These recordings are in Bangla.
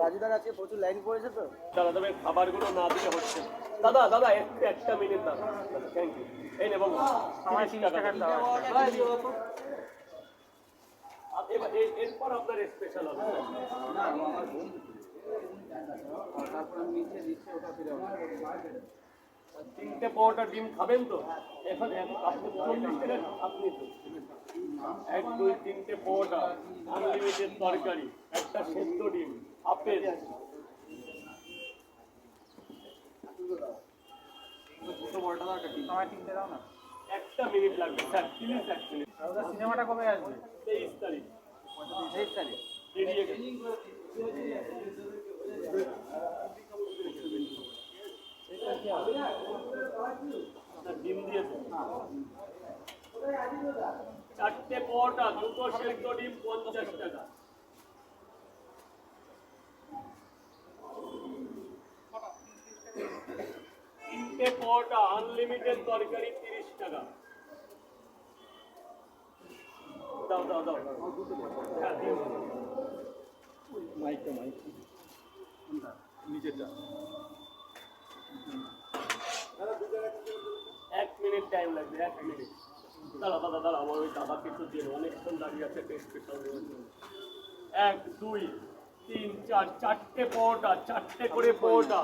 রাজুদার আজকে প্রচুর লাইন পড়েছে তো। দাদা তবে খাবারগুলো না দিলে হচ্ছে দাদা দাদা একটু একটা মিনিট দাদা থ্যাংক ইউ এই নেব আমার 30 টাকা এবার এরপর আপনার স্পেশাল হবে তারপর আমি নিচে দিচ্ছি ওটা ফিরে তিনটে পাওয়াটা ডিম খাবেন তো এখন আপনি 40 টাকা আপনি তো 1 2 3টে পাওয়াটা আনলিমিটেড তরকারি একটা সেদ্ধ ডিম আপেল একটা মিনিট লাগবে স্যার প্লিজ এক মিনিট সিনেমাটা কবে আসবে? 23 তারিখ 23 তারিখ বেরিয়ে গেছে ডিম দিয়েছে 4টে পরোটা 2টো সেদ্ধ ডিম 50 টাকা তিনটে পরোটা আনলিমিটেড তরকারি 30 টাকা দাও দাও দাও মাইকটা নিচেটা 1 মিনিট টাইম লাগবে 1 মিনিট দাঁড়া দাদা দাঁড়া আমার ওই দাদা কিছু দিয়ে অনেকক্ষণ দাঁড়িয়ে আছে স্পেশাল 1 2 3 4 4টে পরোটা 4টে করে পরোটা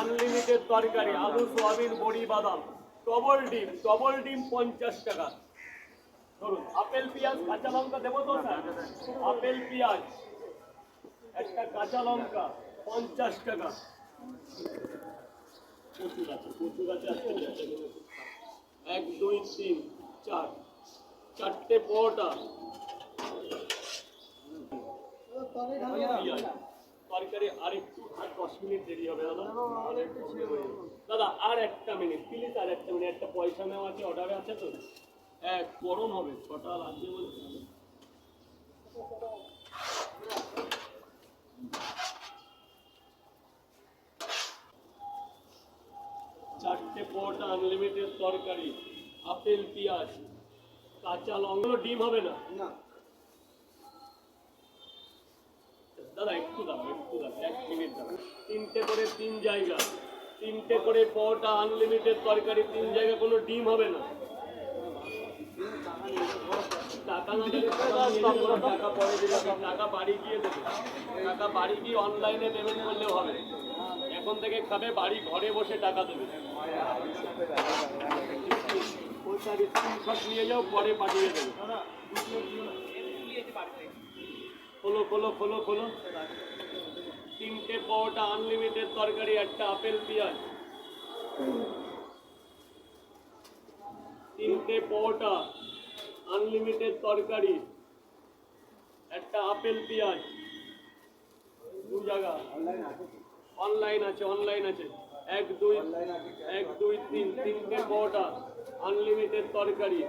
আনলিমিটেড তরকারি আলু সোয়াবিন বড়ি বাদাম ডবল ডিম 50 টাকা ধরুন আপেল পেঁয়াজ কাঁচা লঙ্কা দেবো তো স্যার আপেল পেঁয়াজ একটা কাঁচা লঙ্কা 50 টাকা কচু গাছে আছে 1 2 3 4 4টে পরোটা তরকারি আরেকটু আর 10 মিনিট দেরি হবে দাদা দাদা আর একটা মিনিট প্লিজ আর একটা মিনিট একটা পয়সা নেওয়া আছে অর্ডারে আছে তো গরম হবে ছটা লাগবে বলছে 4টে পরোটা আনলিমিটেড তরকারি আপেল পেঁয়াজ কাঁচা লঙ্কা ডিম হবে না দাদা একটু দাও 1 মিনিট দাও 3টে করে 3 জায়গা 3টে করে পরোটা আনলিমিটেড তরকারি 3 জায়গা কোনো ডিম হবে না টাকা না দিলে টাকা পরে দিলে টাকা বাড়ি গিয়ে দেবে টাকা বাড়ি গিয়ে অনলাইনে পেমেন্ট করলেও হবে এখন থেকে খাবে বাড়ি ঘরে বসে টাকা দেবে ওইটার স্ক্রিনশট নিয়ে যাও পরে পাঠিয়ে দেবে খোলো খোলো খোলো খোলো 3টে পরোটা আনলিমিটেড তরকারি একটা আপেল পেঁয়াজ 3টে পরোটা আনলিমিটেড তরকারি একটা আপেল পেঁয়াজ 2 জায়গা অনলাইন আছে 1 2 3 3টে পরোটা আনলিমিটেড তরকারি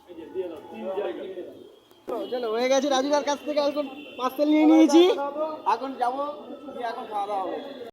এই যে দিয়ে দাও 3 জায়গা চলো হয়ে গেছে রাজুদার কাছ থেকে এখন পার্সেল নিয়ে নিয়েছি এখন যাবো এখন খাওয়া দাওয়া হবে